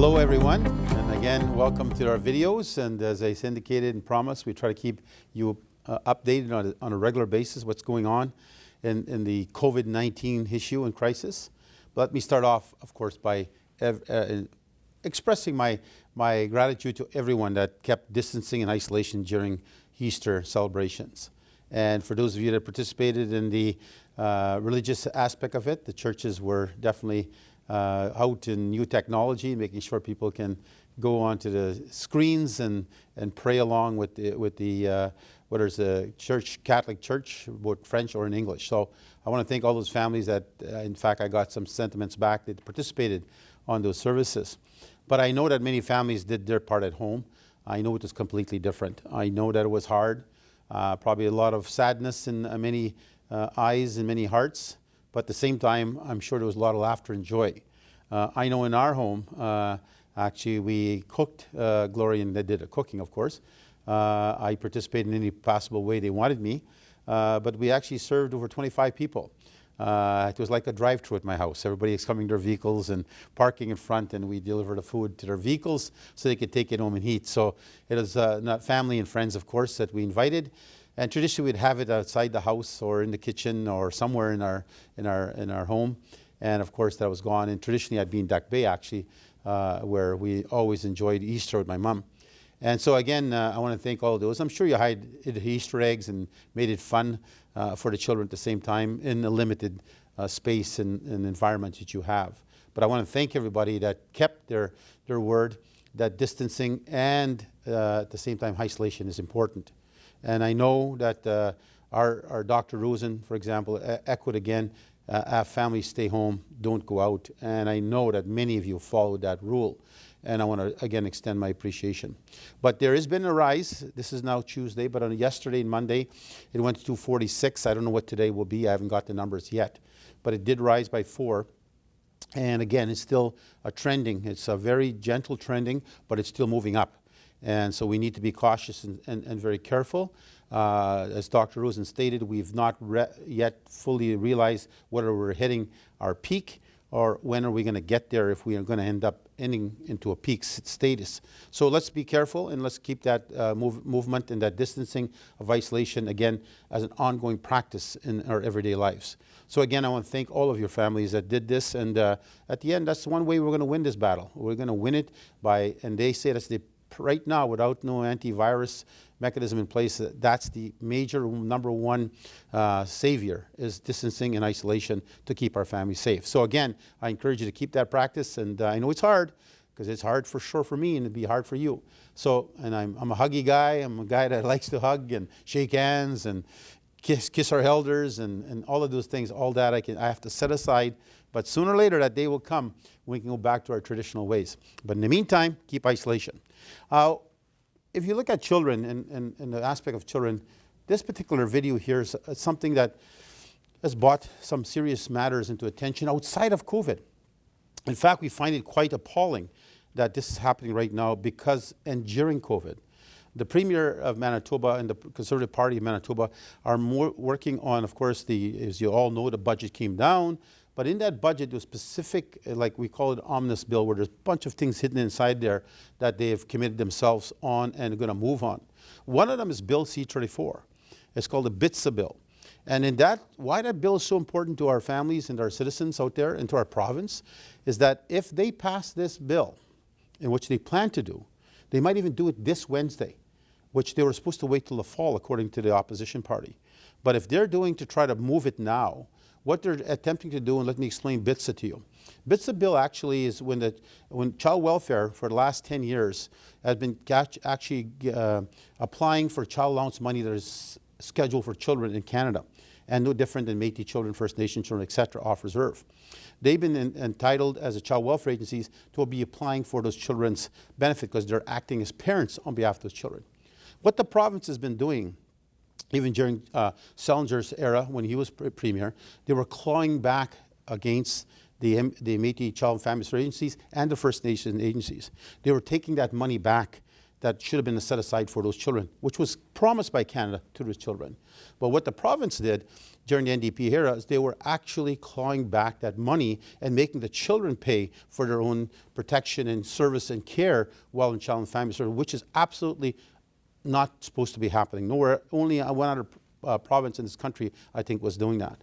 Hello everyone, and again welcome to our videos, and as I indicated and promised, we try to keep you updated on a regular basis what's going on in the COVID-19 issue and crisis. But let me start off, of course, by expressing my gratitude to everyone that kept distancing and isolation during Easter celebrations. And for those of you that participated in the religious aspect of it, the churches were definitely out in new technology, making sure people can go onto the screens and pray along with the whether it's a church, Catholic church, both French or in English. So I want to thank all those families that, in fact, I got some sentiments back that participated on those services. But I know that many families did their part at home. I know it was completely different. I know that it was hard, probably a lot of sadness in many eyes and many hearts. But at the same time, I'm sure there was a lot of laughter and joy. I know in our home, actually, we cooked, Gloria and they did a cooking, of course. I participated in any possible way they wanted me. But we actually served over 25 people. It was like a drive-thru at my house. Everybody is coming to their vehicles and parking in front, and we delivered the food to their vehicles so they could take it home and eat. So it was not family and friends, of course, that we invited. And traditionally, we'd have it outside the house or in the kitchen or somewhere in our home. And of course, that was gone. And traditionally, I'd be in Duck Bay, actually, where we always enjoyed Easter with my mom. And so again, I want to thank all of those. I'm sure you hid Easter eggs and made it fun for the children at the same time in a limited space and environment that you have. But I want to thank everybody that kept their word, that distancing and at the same time, isolation is important. And I know that our Dr. Rosen, for example, echoed again, have families stay home, don't go out. And I know that many of you followed that rule. And I want to, again, extend my appreciation. But there has been a rise. This is now Tuesday, but on yesterday and Monday, it went to 246. I don't know what today will be. I haven't got the numbers yet. But it did rise by 4. And again, it's still a trending. It's a very gentle trending, but it's still moving up. And so we need to be cautious and very careful. As Dr. Rosen stated, we've not yet fully realized whether we're hitting our peak or when are we going to get there if we are going to end up ending into a peak status. So let's be careful and let's keep that movement and that distancing of isolation, again, as an ongoing practice in our everyday lives. So again, I want to thank all of your families that did this. And at the end, that's one way we're going to win this battle. We're going to win it by, and they say that's the right now, without no antivirus mechanism in place, that's the major number one savior is distancing and isolation to keep our families safe. So again, I encourage you to keep that practice, and I know it's hard because it's hard for sure for me and it'd be hard for you. So, and I'm a huggy guy. I'm a guy that likes to hug and shake hands and kiss our elders and all of those things. All that I have to set aside. But sooner or later, that day will come when we can go back to our traditional ways. But in the meantime, keep isolation. If you look at children and the aspect of children, this particular video here is something that has brought some serious matters into attention outside of COVID. In fact, we find it quite appalling that this is happening right now because and during COVID. The Premier of Manitoba and the Conservative Party of Manitoba are working on, of course, as you all know, the budget came down. But in that budget, there was specific, like we call it, omnibus bill, where there's a bunch of things hidden inside there that they've committed themselves on and are going to move on. One of them is Bill C-34. It's called the BITSA bill. And in that, why that bill is so important to our families and our citizens out there and to our province is that if they pass this bill, in which they plan to do, they might even do it this Wednesday, which they were supposed to wait till the fall, according to the opposition party. But if they're doing to try to move it now, what they're attempting to do, and let me explain BITSA to you. BITSA bill actually is when child welfare for the last 10 years has been actually applying for child allowance money that is scheduled for children in Canada, and no different than Métis children, First Nation children, etc., off reserve. They've been entitled as a child welfare agencies to be applying for those children's benefit because they're acting as parents on behalf of those children. What the province has been doing, even during Sellinger's era when he was premier, they were clawing back against the Métis Child and Family Services agencies and the First Nation agencies. They were taking that money back that should have been set aside for those children, which was promised by Canada to those children. But what the province did during the NDP era is they were actually clawing back that money and making the children pay for their own protection and service and care while in child and family service, which is absolutely not supposed to be happening. Nowhere, only one other province in this country, I think, was doing that.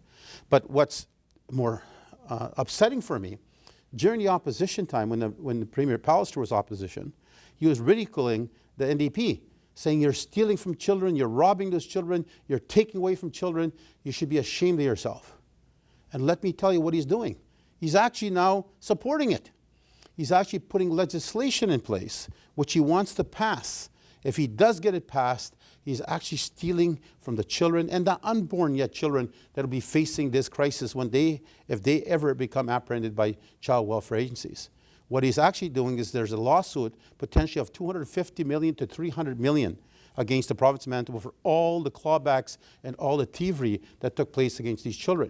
But what's more upsetting for me, during the opposition time, when the Premier Pallister was opposition, he was ridiculing the NDP, saying you're stealing from children, you're robbing those children, you're taking away from children, you should be ashamed of yourself. And let me tell you what he's doing. He's actually now supporting it. He's actually putting legislation in place, which he wants to pass. If he does get it passed, he's actually stealing from the children and the unborn yet children that will be facing this crisis if they ever become apprehended by child welfare agencies. What he's actually doing is there's a lawsuit potentially of $250 million to $300 million against the province of Manitoba for all the clawbacks and all the thievery that took place against these children.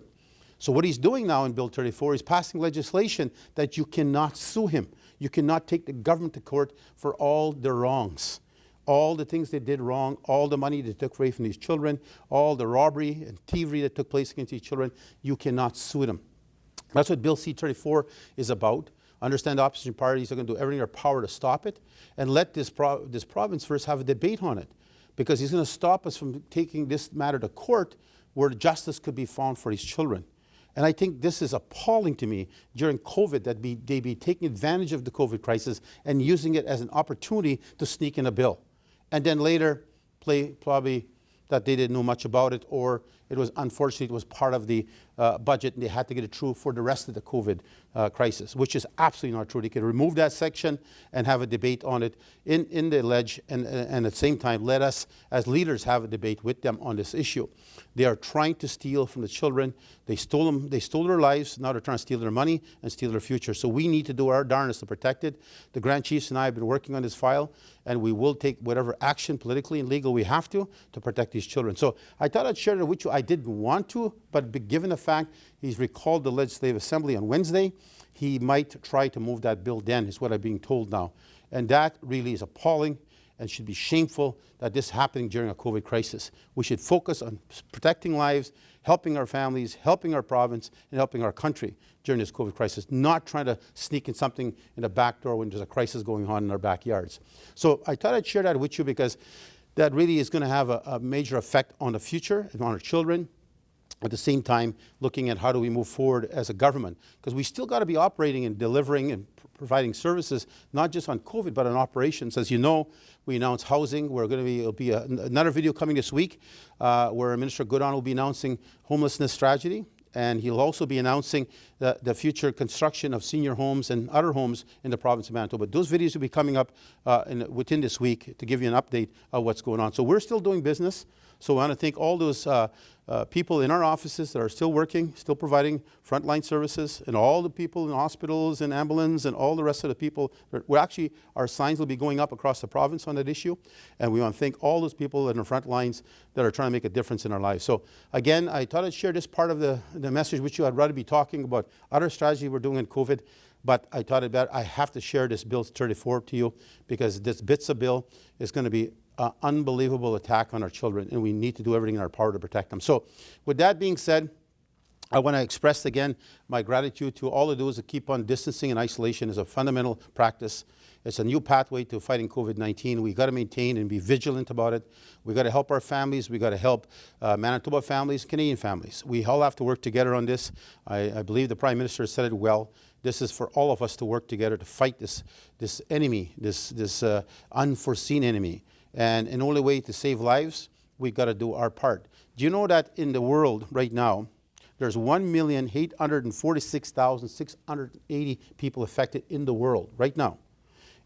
So what he's doing now in Bill 34 is passing legislation that you cannot sue him. You cannot take the government to court for all their wrongs. All the things they did wrong, all the money they took away from these children, all the robbery and thievery that took place against these children, you cannot sue them. That's what Bill C-34 is about. Understand the opposition parties are going to do everything in their power to stop it, and let this province first have a debate on it, because he's going to stop us from taking this matter to court where justice could be found for these children. And I think this is appalling to me during COVID that they be taking advantage of the COVID crisis and using it as an opportunity to sneak in a bill. And then later play probably that they didn't know much about it, or it was unfortunately it was part of the budget and they had to get it through for the rest of the COVID crisis, which is absolutely not true. They could remove that section and have a debate on it in the ledge, and at the same time let us as leaders have a debate with them on this issue. They are trying to steal from the children. They stole their lives. Now they're trying to steal their money and steal their future. So we need to do our darnest to protect it. The Grand Chiefs and I have been working on this file, and we will take whatever action politically and legal we have to protect these children. So I thought I'd share it with you. I didn't want to, but given the fact he's recalled the Legislative Assembly on Wednesday, he might try to move that bill then, is what I'm being told now. And that really is appalling and should be shameful that this is happening during a COVID crisis. We should focus on protecting lives, helping our families, helping our province, and helping our country during this COVID crisis, not trying to sneak in something in the back door when there's a crisis going on in our backyards. So I thought I'd share that with you because that really is going to have a major effect on the future and on our children. At the same time, looking at how do we move forward as a government, because we still got to be operating and delivering and providing services, not just on COVID, but on operations. As you know, we announced housing. It'll be another video coming this week where Minister Goodon will be announcing homelessness strategy, and he'll also be announcing the future construction of senior homes and other homes in the province of Manitoba. Those videos will be coming up within this week to give you an update of what's going on. So we're still doing business. So I want to thank all those people in our offices that are still working, still providing frontline services, and all the people in hospitals and ambulance and all the rest of the people. Our signs will be going up across the province on that issue. And we want to thank all those people in the front lines that are trying to make a difference in our lives. So again, I thought I'd share this part of the message with you. I'd rather be talking about other strategy we're doing in COVID, but I thought I have to share this Bill 34 to you because this BITSA bill is going to be an unbelievable attack on our children, and we need to do everything in our power to protect them. So with that being said, I want to express again my gratitude to all of those that keep on distancing and isolation as a fundamental practice. It's a new pathway to fighting COVID-19. We've got to maintain and be vigilant about it. We've got to help our families. We've got to help Manitoba families, Canadian families. We all have to work together on this. I believe the Prime Minister said it well. This is for all of us to work together to fight this enemy, this unforeseen enemy. And the only way to save lives, we've got to do our part. Do you know that in the world right now, there's 1,846,680 people affected in the world right now.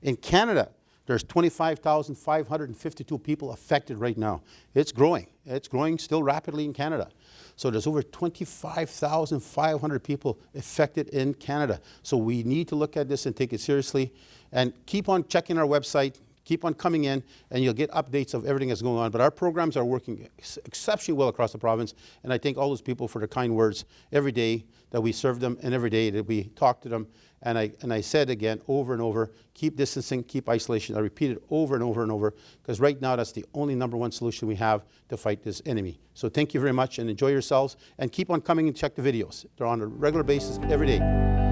In Canada, there's 25,552 people affected right now. It's growing. It's growing still rapidly in Canada. So there's over 25,500 people affected in Canada. So we need to look at this and take it seriously and keep on checking our website. keep on coming in, and you'll get updates of everything that's going on. But our programs are working exceptionally well across the province, and I thank all those people for their kind words every day that we serve them, and every day that we talk to them. And I said again over and over, keep distancing, keep isolation. I repeat it over and over and over, because right now that's the only #1 solution we have to fight this enemy. So thank you very much, and enjoy yourselves, and keep on coming and check the videos. They're on a regular basis every day.